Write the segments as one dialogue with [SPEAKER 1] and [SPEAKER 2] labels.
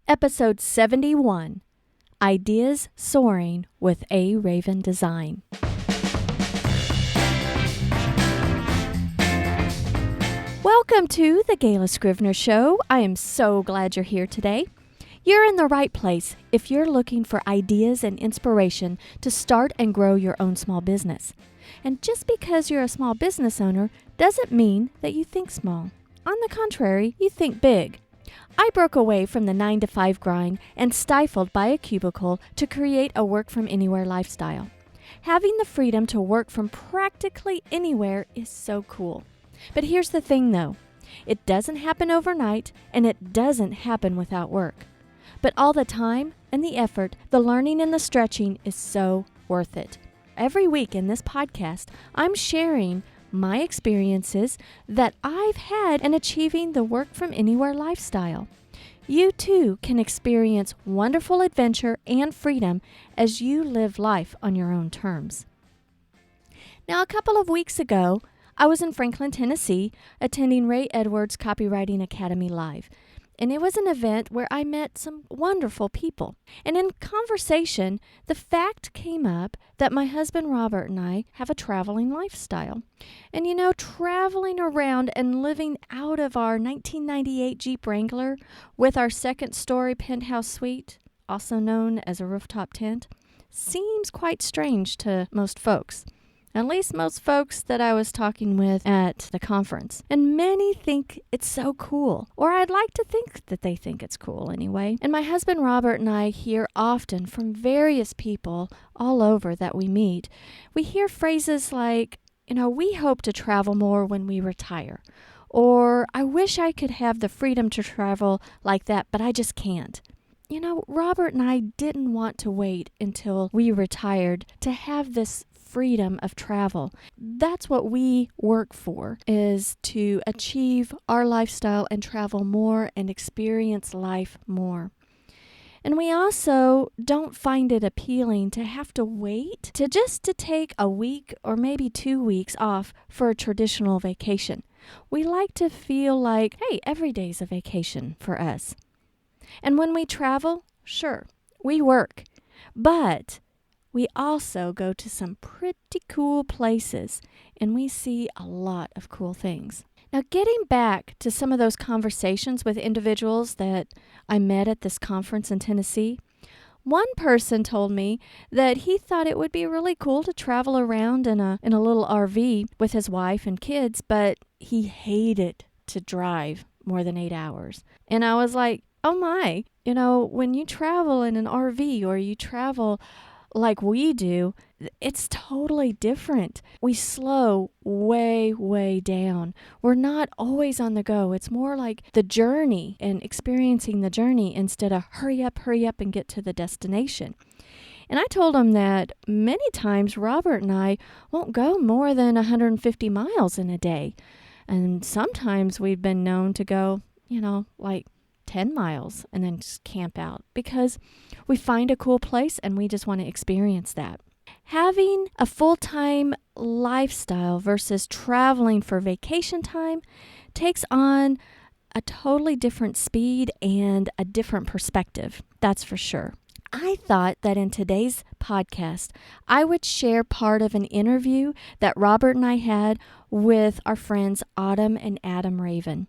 [SPEAKER 1] Episode 71, Ideas Soaring with A. Raven Design. Welcome to the Gayla Scrivener Show. I am so glad you're here today. You're in the right place if you're looking for ideas and inspiration to start and grow your own small business. And just because you're a small business owner doesn't mean that you think small. On the contrary, you think big. I broke away from the 9-to-5 grind and stifled by a cubicle to create a work-from-anywhere lifestyle. Having the freedom to work from practically anywhere is so cool. But here's the thing though, it doesn't happen overnight and it doesn't happen without work. But all the time and the effort, the learning and the stretching is so worth it. Every week in this podcast, I'm sharing my experiences that I've had in achieving the work-from-anywhere lifestyle. You too can experience wonderful adventure and freedom as you live life on your own terms. Now, a couple of weeks ago, I was in Franklin, Tennessee, attending Ray Edwards' Copywriting Academy Live. And it was an event where I met some wonderful people. And in conversation, the fact came up that my husband Robert and I have a traveling lifestyle. And you know, traveling around and living out of our 1998 Jeep Wrangler with our second-story penthouse suite, also known as a rooftop tent, seems quite strange to most folks. At least most folks that I was talking with at the conference. And many think it's so cool. Or I'd like to think that they think it's cool anyway. And my husband Robert and I hear often from various people all over that we meet. We hear phrases like, we hope to travel more when we retire. Or, I wish I could have the freedom to travel like that, but I just can't. Robert and I didn't want to wait until we retired to have this freedom of travel. That's what we work for, is to achieve our lifestyle and travel more and experience life more. And we also don't find it appealing to have to wait to take a week or maybe 2 weeks off for a traditional vacation. We like to feel like, hey, every day's a vacation for us. And when we travel, sure, we work, but we also go to some pretty cool places, and we see a lot of cool things. Now, getting back to some of those conversations with individuals that I met at this conference in Tennessee, one person told me that he thought it would be really cool to travel around in a little RV with his wife and kids, but he hated to drive more than 8 hours. And I was like, oh my, when you travel in an RV or you travel like we do, it's totally different. We slow way, way down. We're not always on the go. It's more like the journey and experiencing the journey instead of hurry up and get to the destination. And I told him that many times Robert and I won't go more than 150 miles in a day. And sometimes we've been known to go, like 10 miles and then just camp out because we find a cool place and we just want to experience that. Having a full-time lifestyle versus traveling for vacation time takes on a totally different speed and a different perspective, that's for sure. I thought that in today's podcast, I would share part of an interview that Robert and I had with our friends Autumn and Adam Raven.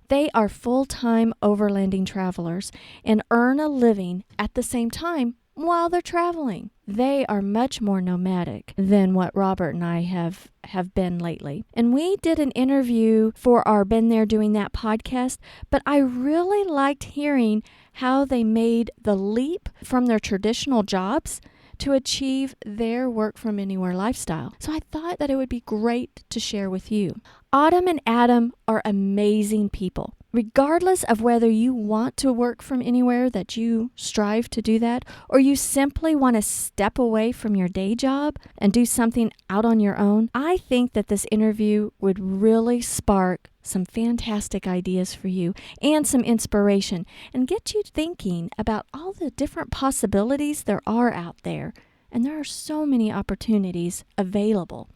[SPEAKER 1] They are full-time overlanding travelers and earn a living at the same time while they're traveling. They are much more nomadic than what Robert and I have been lately. And we did an interview for our Been There Doing That podcast, but I really liked hearing how they made the leap from their traditional jobs to achieve their work-from-anywhere lifestyle. So I thought that it would be great to share with you. Autumn and Adam are amazing people. Regardless of whether you want to work from anywhere, that you strive to do that, or you simply want to step away from your day job and do something out on your own, I think that this interview would really spark some fantastic ideas for you and some inspiration and get you thinking about all the different possibilities there are out there. And there are so many opportunities available.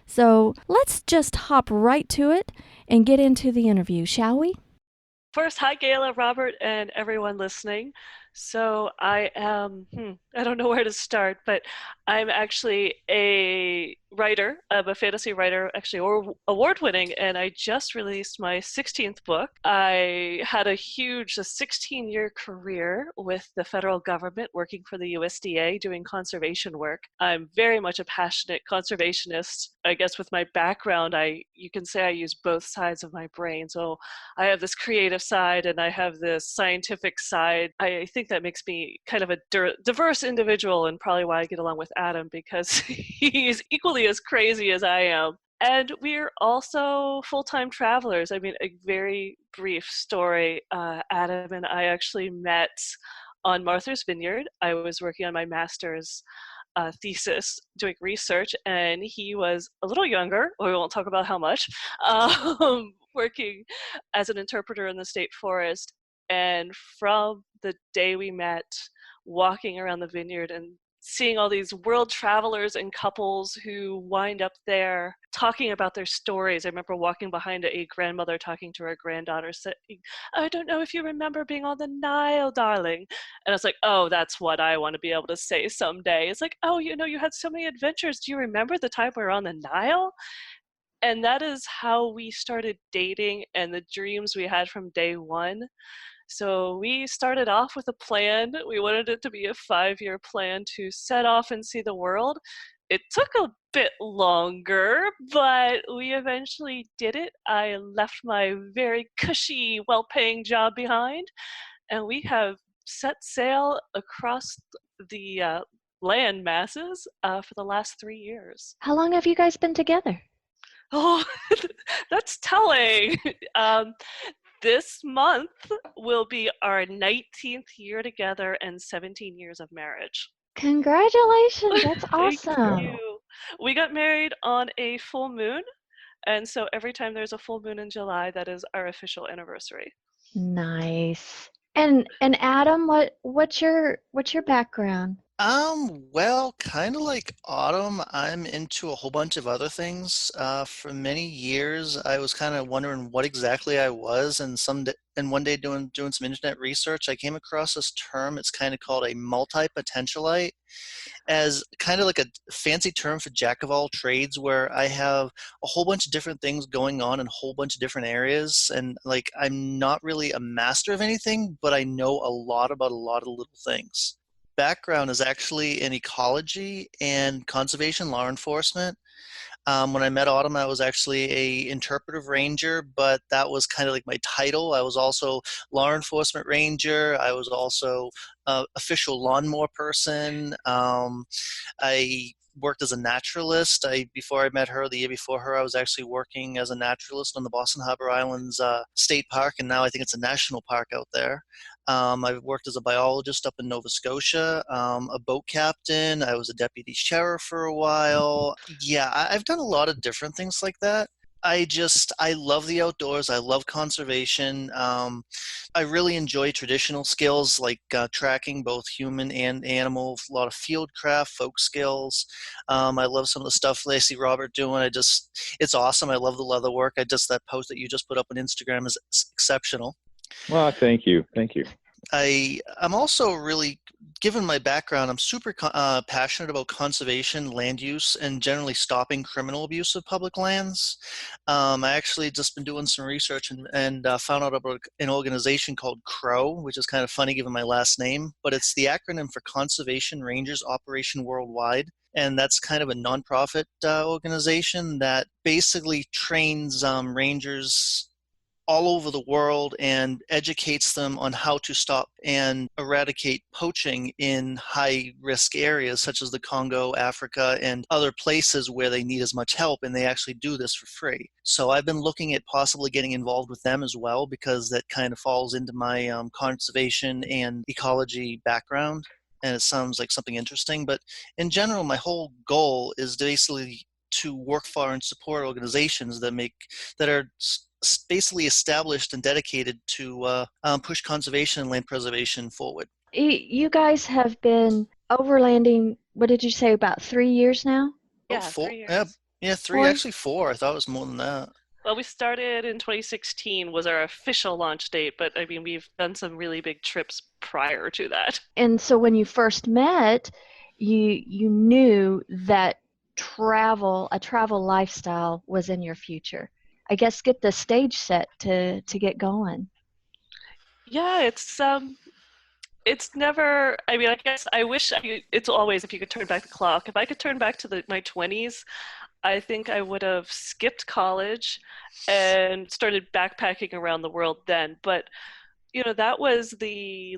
[SPEAKER 1] So let's just hop right to it and get into the interview, shall we?
[SPEAKER 2] First, hi, Gayla, Robert, and everyone listening. So, I don't know where to start, but I'm actually a writer. I'm a fantasy writer, actually award winning, and I just released my 16th book. I had a 16-year career with the federal government working for the USDA doing conservation work. I'm very much a passionate conservationist. I guess with my background, you can say I use both sides of my brain. So I have this creative side and I have this scientific side. I think that makes me kind of a diverse individual, and probably why I get along with Adam, because he's equally as crazy as I am. And we're also full time travelers. I mean, a very brief story. Adam and I actually met on Martha's Vineyard. I was working on my master's thesis doing research, and he was a little younger. We won't talk about how much, working as an interpreter in the state forest. And from the day we met, walking around the vineyard and seeing all these world travelers and couples who wind up there talking about their stories. I remember walking behind a grandmother talking to her granddaughter, saying, I don't know if you remember being on the Nile, darling. And I was like, oh, that's what I want to be able to say someday. It's like, oh, you had so many adventures. Do you remember the time we were on the Nile? And that is how we started dating and the dreams we had from day one. So we started off with a plan. We wanted it to be a 5-year plan to set off and see the world. It took a bit longer, but we eventually did it. I left my very cushy, well paying job behind, and we have set sail across the land masses for the last 3 years.
[SPEAKER 1] How long have you guys been together?
[SPEAKER 2] Oh, that's telling. Um, this month will be our 19th year together and 17 years of marriage.
[SPEAKER 1] Congratulations, that's
[SPEAKER 2] Thank
[SPEAKER 1] awesome.
[SPEAKER 2] you. We got married on a full moon, and so every time there's a full moon in July, that is our official anniversary.
[SPEAKER 1] Nice. And Adam, what's your background?
[SPEAKER 3] Well, kind of like Autumn, I'm into a whole bunch of other things. For many years, I was kind of wondering what exactly I was, and one day doing some internet research, I came across this term. It's kind of called a multi-potentialite, as kind of like a fancy term for jack of all trades, where I have a whole bunch of different things going on in a whole bunch of different areas, and like I'm not really a master of anything, but I know a lot about a lot of little things. Background is actually in ecology and conservation law enforcement. When I met Autumn, I was actually a interpretive ranger, but that was kind of like my title. I was also law enforcement ranger. I was also official lawnmower person. I worked as a naturalist. Before I met her, the year before her, I was actually working as a naturalist on the Boston Harbor Islands State Park, and now I think it's a national park out there. I've worked as a biologist up in Nova Scotia, a boat captain. I was a deputy sheriff for a while. Yeah, I've done a lot of different things like that. I love the outdoors. I love conservation. I really enjoy traditional skills like tracking, both human and animal, a lot of field craft, folk skills. I love some of the stuff that I see Robert doing. It's awesome. I love the leather work. That post that you just put up on Instagram is exceptional.
[SPEAKER 4] Well, thank you. Thank you.
[SPEAKER 3] I'm also really, given my background, I'm super passionate about conservation, land use, and generally stopping criminal abuse of public lands. I actually just been doing some research and found out about an organization called CROW, which is kind of funny given my last name, but it's the acronym for Conservation Rangers Operation Worldwide. And that's kind of a nonprofit organization that basically trains rangers all over the world and educates them on how to stop and eradicate poaching in high risk areas such as the Congo, Africa, and other places where they need as much help, and they actually do this for free. So I've been looking at possibly getting involved with them as well, because that kind of falls into my conservation and ecology background, and it sounds like something interesting. But in general, my whole goal is basically to work for and support organizations that are basically established and dedicated to push conservation and land preservation forward.
[SPEAKER 1] You guys have been overlanding, what did you say, about 3 years now?
[SPEAKER 3] Oh,
[SPEAKER 2] Yeah,
[SPEAKER 3] four,
[SPEAKER 2] three
[SPEAKER 3] yeah,
[SPEAKER 2] years.
[SPEAKER 3] yeah, three,
[SPEAKER 1] Four?
[SPEAKER 3] actually four. I thought it was more than that.
[SPEAKER 2] Well, we started in 2016 was our official launch date, but I mean, we've done some really big trips prior to that.
[SPEAKER 1] And so when you first met, you knew that a travel lifestyle was in your future. I guess get the stage set to get going.
[SPEAKER 2] Yeah, it's never, I mean, I guess I wish it's always if you could turn back the clock. If I could turn back to my 20s, I think I would have skipped college and started backpacking around the world then. But that was the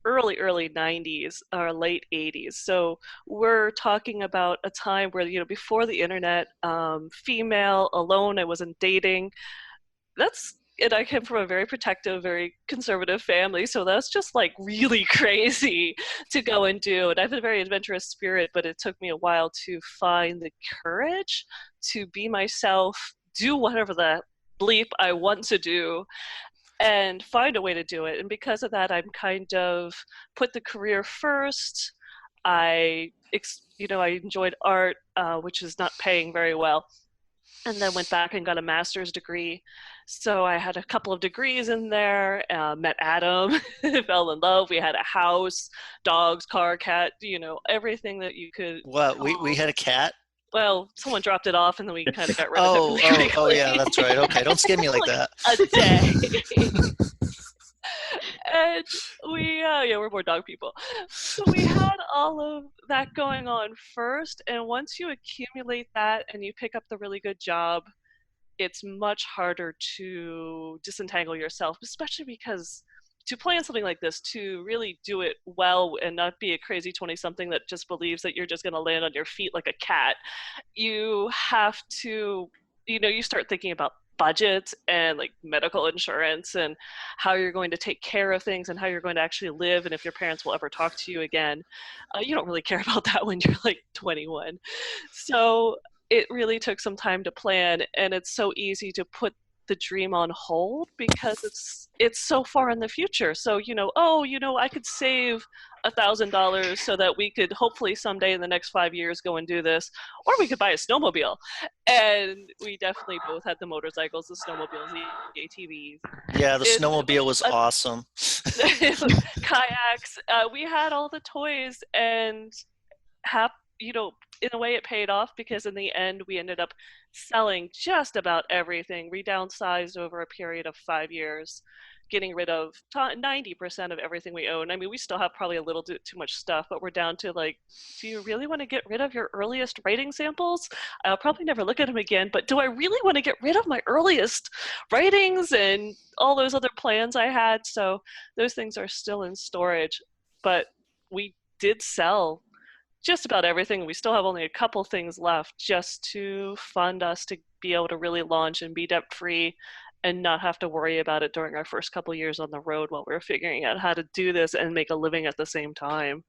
[SPEAKER 2] early 90s or late 80s. So we're talking about a time where, before the internet, female, alone, I wasn't dating. And I came from a very protective, very conservative family, so that's just like really crazy to go and do. And I have a very adventurous spirit, but it took me a while to find the courage to be myself, do whatever the bleep I want to do, and find a way to do it. And because of that, I'm kind of put the career first. I enjoyed art, which is not paying very well, and then went back and got a master's degree. So I had a couple of degrees in there, met Adam, fell in love. We had a house, dogs, car, cat, everything that you could
[SPEAKER 3] What, we
[SPEAKER 2] call.
[SPEAKER 3] had a cat?
[SPEAKER 2] Well, someone dropped it off and then we kind of got rid of
[SPEAKER 3] Oh,
[SPEAKER 2] it
[SPEAKER 3] oh,
[SPEAKER 2] really
[SPEAKER 3] oh, yeah,
[SPEAKER 2] quickly.
[SPEAKER 3] that's right. Okay, don't skip me like
[SPEAKER 2] Like
[SPEAKER 3] that.
[SPEAKER 2] a day. And yeah, we're more dog people. So we had all of that going on first. And once you accumulate that and you pick up the really good job, it's much harder to disentangle yourself, especially because to plan something like this, to really do it well and not be a crazy 20 something that just believes that you're just going to land on your feet like a cat, you have to, you start thinking about budgets and like medical insurance and how you're going to take care of things and how you're going to actually live and if your parents will ever talk to you again. You don't really care about that when you're like 21. So it really took some time to plan, and it's so easy to put the dream on hold because it's so far in the future. So I could save $1,000 so that we could hopefully someday in the next 5 years go and do this, or we could buy a snowmobile. And we definitely both had the motorcycles, the snowmobiles, the ATVs.
[SPEAKER 3] Yeah, the
[SPEAKER 2] It was
[SPEAKER 3] snowmobile was
[SPEAKER 2] a
[SPEAKER 3] awesome.
[SPEAKER 2] kayaks. We had all the toys, and hap- in a way it paid off because in the end we ended up selling just about everything. We downsized over a period of 5 years, getting rid of 90% of everything we own. I mean, we still have probably a little too much stuff, but we're down to like, do you really want to get rid of your earliest writing samples? I'll probably never look at them again, but do I really want to get rid of my earliest writings and all those other plans I had? So those things are still in storage, but we did sell just about everything. We still have only a couple things left just to fund us to be able to really launch and be debt free and not have to worry about it during our first couple years on the road while we are figuring out how to do this and make a living at the same time.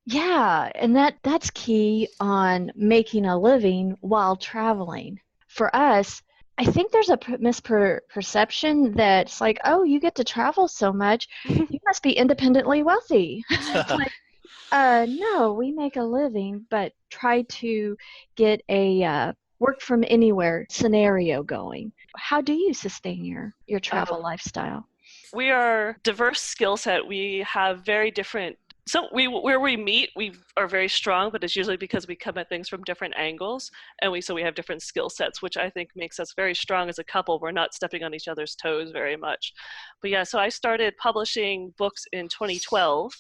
[SPEAKER 1] Yeah, and that's key on making a living while traveling. For us, I think there's a misperception that it's like, oh, you get to travel so much, you must be independently wealthy. It's like, no, we make a living, but try to get a work from anywhere scenario going. How do you sustain your travel
[SPEAKER 2] Um,
[SPEAKER 1] lifestyle?
[SPEAKER 2] we are diverse skill set. We have very different. So where we meet, we are very strong, but it's usually because we come at things from different angles, and we have different skill sets, which I think makes us very strong as a couple. We're not stepping on each other's toes very much. But yeah, so I started publishing books in 2012,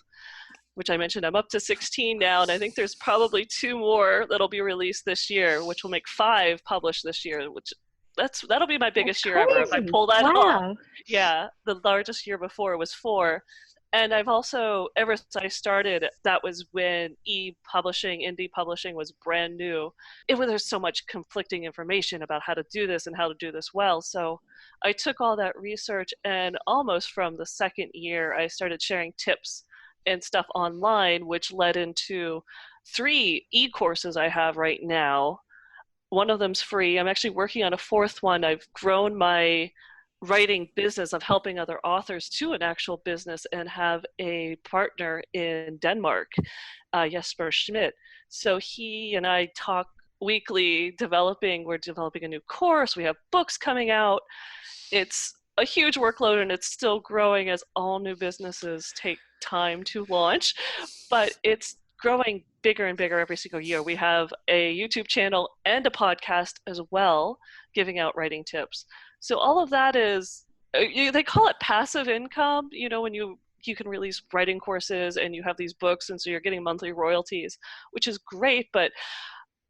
[SPEAKER 2] which I mentioned I'm up to 16 now, and I think there's probably 2 more that'll be released this year, which will make 5 published this year, which that'll be my
[SPEAKER 1] That's
[SPEAKER 2] biggest year ever if I
[SPEAKER 1] crazy.
[SPEAKER 2] pull that off.
[SPEAKER 1] Wow.
[SPEAKER 2] Yeah, the largest year before was 4. And I've also, ever since I started, that was when e-publishing, indie publishing was brand new. There's so much conflicting information about how to do this and how to do this well. So I took all that research, and almost from the second year, I started sharing tips and stuff online, which led into 3 e-courses I have right now. One of them's free. I'm actually working on a 4th one. I've grown my writing business of helping other authors to an actual business and have a partner in Denmark, Jesper Schmidt. So he and I talk weekly developing. We're developing a new course. We have books coming out. It's a huge workload, and it's still growing as all new businesses take time to launch, but it's growing bigger and bigger every single year. We have a YouTube channel and a podcast as well, giving out writing tips. So all of that is, they call it passive income, when you can release writing courses and you have these books, and so you're getting monthly royalties, which is great, but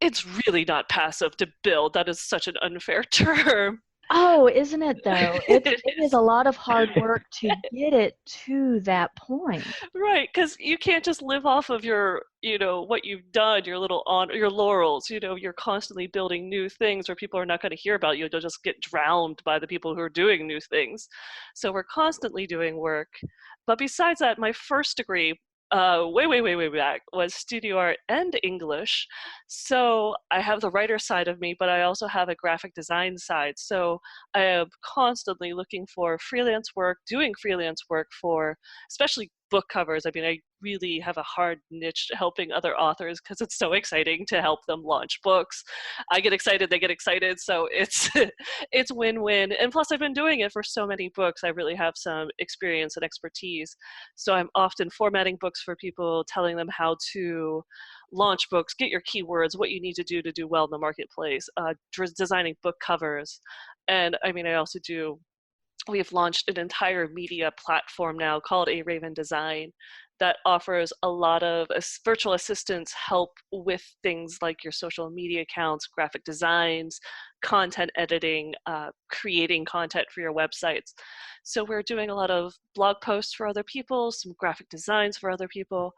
[SPEAKER 2] it's really not passive to build. That is such an unfair term.
[SPEAKER 1] Oh, isn't it though? It
[SPEAKER 2] It
[SPEAKER 1] it is
[SPEAKER 2] is.
[SPEAKER 1] a lot of hard work to get it to that point.
[SPEAKER 2] Right, because you can't just live off of what you've done, your laurels. You're constantly building new things where people are not going to hear about you. They'll just get drowned by the people who are doing new things. So we're constantly doing work. But besides that, my first degree, way, way, way, way back, was studio art and English. So I have the writer side of me, but I also have a graphic design side. So I am constantly looking for freelance work, doing freelance work for especially book covers. I mean, I really have a hard niche helping other authors because it's so exciting to help them launch books. I get excited, they get excited, so it's it's win-win. And plus, I've been doing it for so many books. I really have some experience and expertise. So I'm often formatting books for people, telling them how to launch books, get your keywords, what you need to do well in the marketplace, designing book covers. And I mean, I also do, we have launched an entire media platform now called A Raven Design that offers a lot of virtual assistants help with things like your social media accounts, graphic designs, content editing, creating content for your websites. So we're doing a lot of blog posts for other people, some graphic designs for other people,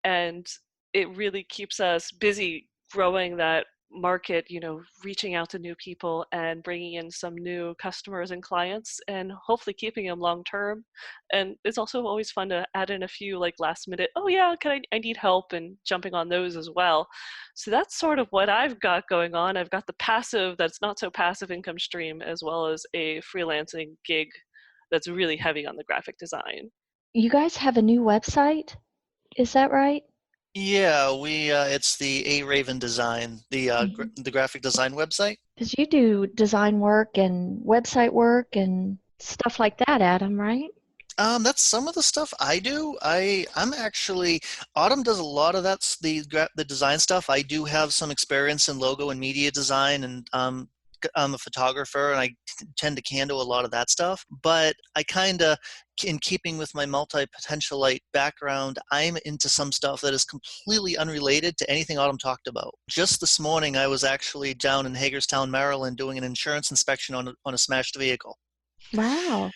[SPEAKER 2] and it really keeps us busy growing that market, reaching out to new people and bringing in some new customers and clients and hopefully keeping them long term. And it's also always fun to add in a few like last minute, oh yeah, I need help, and jumping on those as well. So that's sort of what I've got going on. I've got the passive, that's not so passive income stream, as well as a freelancing gig that's really heavy on the graphic design.
[SPEAKER 1] You guys have a new website? Is that right?
[SPEAKER 3] Yeah, we it's the A Raven Design, the graphic design website.
[SPEAKER 1] Because you do design work and website work and stuff like that, Adam, right?
[SPEAKER 3] That's some of the stuff I do. I'm actually Autumn does a lot of the design stuff. I do have some experience in logo and media design, and I'm a photographer, and I tend to handle a lot of that stuff. But I kind of, in keeping with my multi-potentialite background, I'm into some stuff that is completely unrelated to anything Autumn talked about. Just this morning, I was actually down in Hagerstown, Maryland, doing an insurance inspection on a smashed vehicle.
[SPEAKER 1] Wow.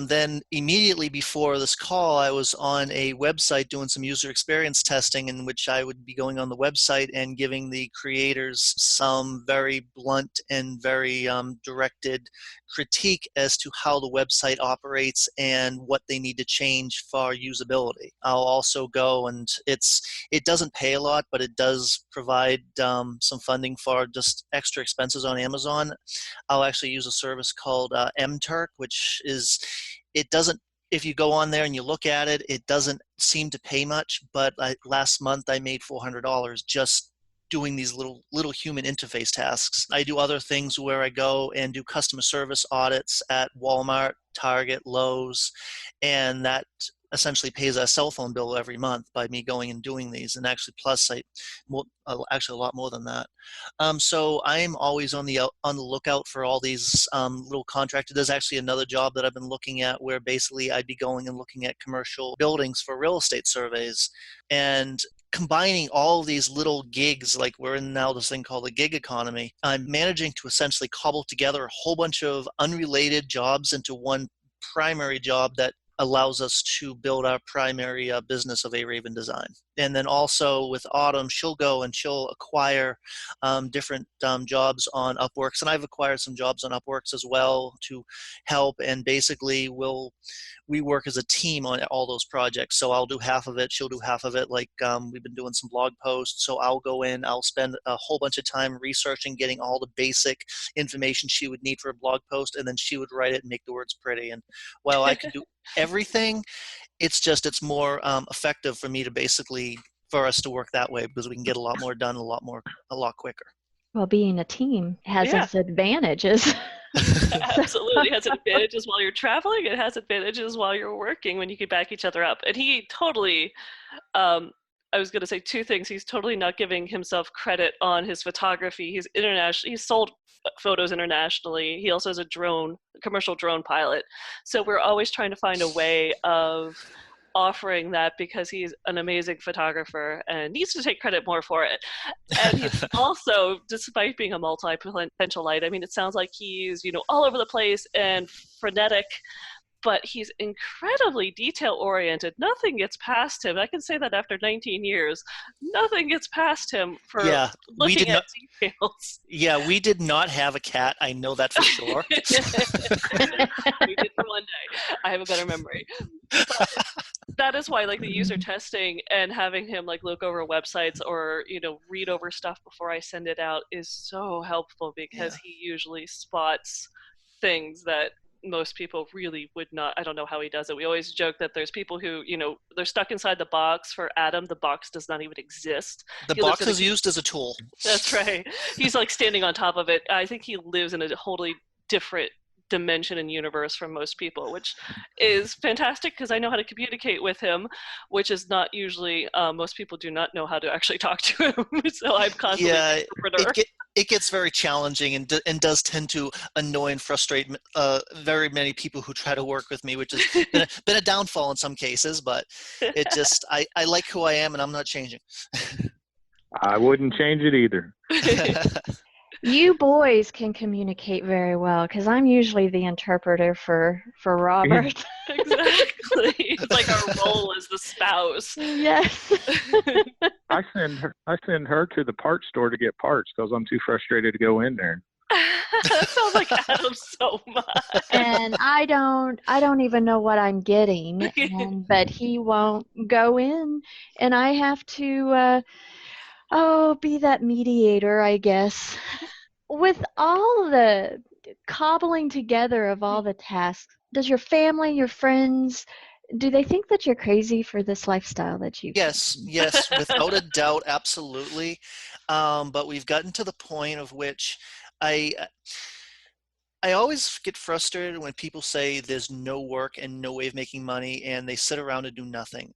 [SPEAKER 3] Then immediately before this call, I was on a website doing some user experience testing, in which I would be going on the website and giving the creators some very blunt and very directed critique as to how the website operates and what they need to change for usability. I'll also go, and it doesn't pay a lot, but it does provide some funding for just extra expenses on Amazon. I'll actually use a service called MTurk, which is, it doesn't, if you go on there and you look at it, it doesn't seem to pay much, but last month I made $400 just doing these little human interface tasks. I do other things where I go and do customer service audits at Walmart, Target, Lowe's, and that essentially pays a cell phone bill every month by me going and doing these. And actually, plus actually a lot more than that. So I'm always on the lookout for all these little contractors. There's actually another job that I've been looking at where basically I'd be going and looking at commercial buildings for real estate surveys, and combining all of these little gigs. Like, we're in now this thing called the gig economy. I'm managing to essentially cobble together a whole bunch of unrelated jobs into one primary job that allows us to build our primary business of A Raven Design. And then also with Autumn, she'll go and she'll acquire different jobs on Upworks. And I've acquired some jobs on Upworks as well to help. And basically we work as a team on all those projects. So I'll do half of it, she'll do half of it. Like we've been doing some blog posts. So I'll go in, I'll spend a whole bunch of time researching, getting all the basic information she would need for a blog post. And then she would write it and make the words pretty. And while I could do everything, it's more effective for me to basically for us to work that way because we can get a lot more done a lot quicker.
[SPEAKER 1] Well, being a team has
[SPEAKER 2] Yeah.
[SPEAKER 1] its advantages.
[SPEAKER 2] Absolutely. It has advantages while you're traveling. It has advantages while you're working when you can back each other up. And he totally, I was going to say two things. He's totally not giving himself credit on his photography. He's international. He's sold photos internationally. He also has a commercial drone pilot. So we're always trying to find a way of offering that because he's an amazing photographer and needs to take credit more for it. And he's also, despite being a multi-potentialite, I mean, it sounds like he's, all over the place and frenetic, but he's incredibly detail-oriented. Nothing gets past him. I can say that after 19 years. Nothing gets past him for looking at details.
[SPEAKER 3] Yeah, we did not have a cat. I know that for sure.
[SPEAKER 2] We did for one day. I have a better memory. But that is why, the user testing and having him, look over websites or, read over stuff before I send it out is so helpful because he usually spots things that most people really would not. I don't know how he does it. We always joke that there's people who, they're stuck inside the box. For Adam, the box does not even exist.
[SPEAKER 3] The box is used as a tool.
[SPEAKER 2] That's right. He's standing on top of it. I think he lives in a totally different dimension and universe from most people, which is fantastic because I know how to communicate with him, which is not usually, most people do not know how to actually talk to him. So I'm constantly an interpreter.
[SPEAKER 3] It gets very challenging and does tend to annoy and frustrate very many people who try to work with me, which has been a downfall in some cases, but it just, I like who I am and I'm not changing.
[SPEAKER 4] I wouldn't change it either.
[SPEAKER 1] You boys can communicate very well because I'm usually the interpreter for Robert.
[SPEAKER 2] Exactly. It's like our role as the spouse.
[SPEAKER 1] Yes.
[SPEAKER 4] I send her to the parts store to get parts because I'm too frustrated to go in there.
[SPEAKER 2] That sounds like Adam so much.
[SPEAKER 1] And I don't even know what I'm getting, but he won't go in, and I have to be that mediator, I guess. With all the cobbling together of all the tasks, does your family, your friends, do they think that you're crazy for this lifestyle that you?
[SPEAKER 3] Yes, without a doubt, absolutely. But we've gotten to the point of which I always get frustrated when people say there's no work and no way of making money and they sit around and do nothing.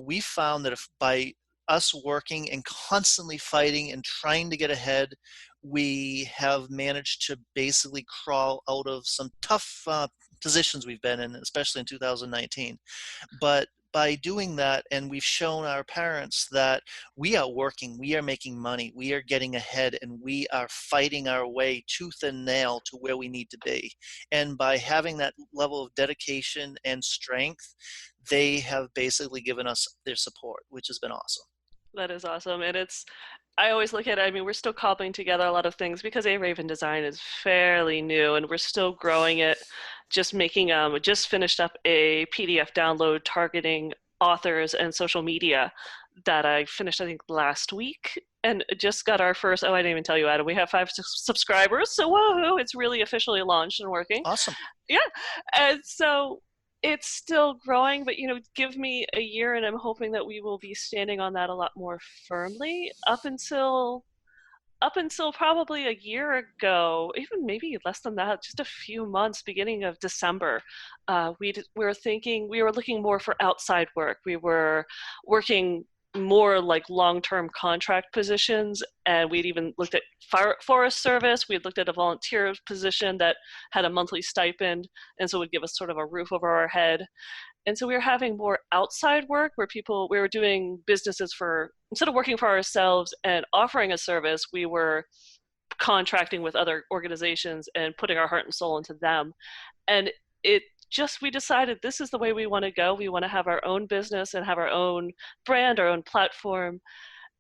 [SPEAKER 3] We found that if by us working and constantly fighting and trying to get ahead, we have managed to basically crawl out of some tough positions we've been in, especially in 2019. But by doing that, and we've shown our parents that we are working, we are making money, we are getting ahead, and we are fighting our way tooth and nail to where we need to be. And by having that level of dedication and strength, they have basically given us their support, which has been awesome.
[SPEAKER 2] That is awesome. And I always look at it, I mean, we're still cobbling together a lot of things because A Raven Design is fairly new and we're still growing it. Just finished up a PDF download targeting authors and social media that I finished, I think, last week. And just got our first, I didn't even tell you, Adam, we have 5 subscribers. So whoa, it's really officially launched and working.
[SPEAKER 3] Awesome.
[SPEAKER 2] Yeah. And so it's still growing, but give me a year and I'm hoping that we will be standing on that a lot more firmly. Up until probably a year ago, even maybe less than that, just a few months, beginning of December, we were looking more for outside work. We were working more like long-term contract positions, and we'd even looked at Forest Service. We had looked at a volunteer position that had a monthly stipend, and so would give us sort of a roof over our head. And so we were having more outside work where we were doing businesses instead of working for ourselves and offering a service, we were contracting with other organizations and putting our heart and soul into them. And we decided this is the way we want to go. We want to have our own business and have our own brand, our own platform,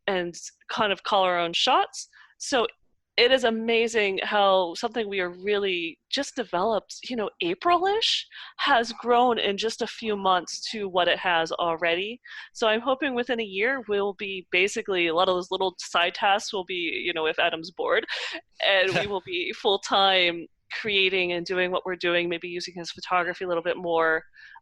[SPEAKER 2] and kind of call our own shots. So it is amazing how something we are really just developed, April-ish, has grown in just a few months to what it has already. So I'm hoping within a year we'll be basically, a lot of those little side tasks will be, if Adam's bored, and we will be full-time creating and doing what we're doing, maybe using his photography a little bit more,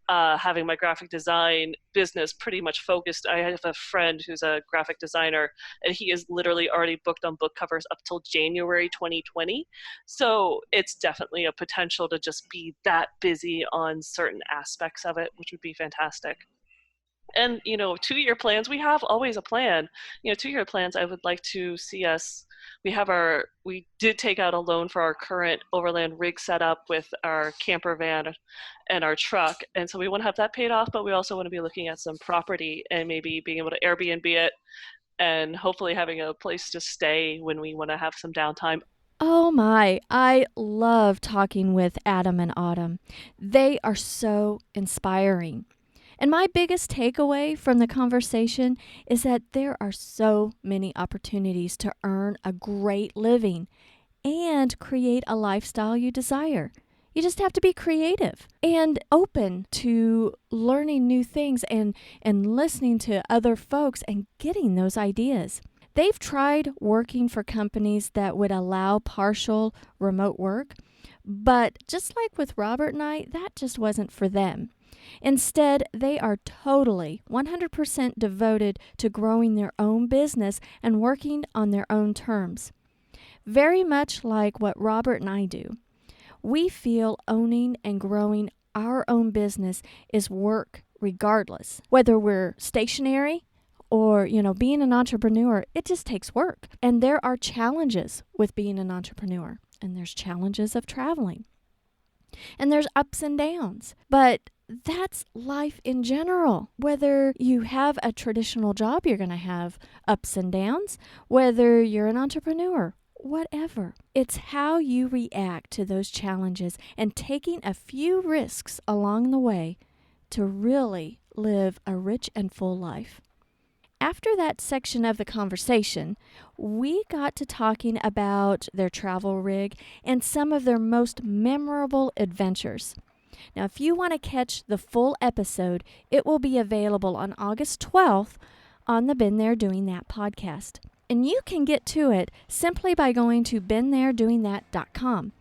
[SPEAKER 2] having my graphic design business pretty much focused. I have a friend who's a graphic designer, and he is literally already booked on book covers up till January 2020. So it's definitely a potential to just be that busy on certain aspects of it, which would be fantastic. And 2-year plans, we have always a plan. 2-year plans, I would like to see us. We did take out a loan for our current overland rig setup with our camper van and our truck, and so we want to have that paid off, but we also want to be looking at some property and maybe being able to Airbnb it and hopefully having a place to stay when we want to have some downtime.
[SPEAKER 1] Oh my, I love talking with Adam and Autumn. They are so inspiring. And my biggest takeaway from the conversation is that there are so many opportunities to earn a great living and create a lifestyle you desire. You just have to be creative and open to learning new things and listening to other folks and getting those ideas. They've tried working for companies that would allow partial remote work, but just like with Robert and I, that just wasn't for them. Instead, they are totally 100% devoted to growing their own business and working on their own terms. Very much like what Robert and I do. We feel owning and growing our own business is work regardless. Whether we're stationary or, being an entrepreneur, it just takes work. And there are challenges with being an entrepreneur. And there's challenges of traveling. And there's ups and downs. But that's life in general. Whether you have a traditional job, you're going to have ups and downs. Whether you're an entrepreneur, whatever. It's how you react to those challenges and taking a few risks along the way to really live a rich and full life. After that section of the conversation, we got to talking about their travel rig and some of their most memorable adventures. Now, if you want to catch the full episode, it will be available on August 12th on the Been There Doing That podcast. And you can get to it simply by going to BeenThereDoingThat.com.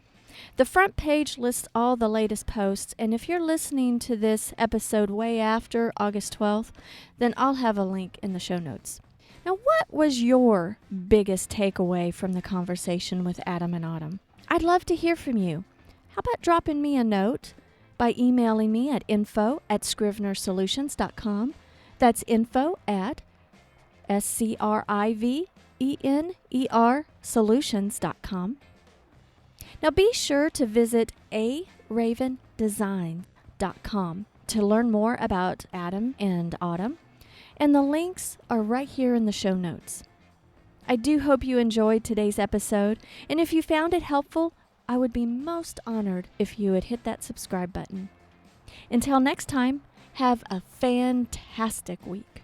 [SPEAKER 1] The front page lists all the latest posts, and if you're listening to this episode way after August 12th, then I'll have a link in the show notes. Now, what was your biggest takeaway from the conversation with Adam and Autumn? I'd love to hear from you. How about dropping me a note by emailing me at info@scrivenersolutions.com. That's info@ScrivenerSolutions.com. Now be sure to visit aravendesign.com to learn more about Adam and Autumn, and the links are right here in the show notes. I do hope you enjoyed today's episode, and if you found it helpful, I would be most honored if you would hit that subscribe button. Until next time, have a fantastic week.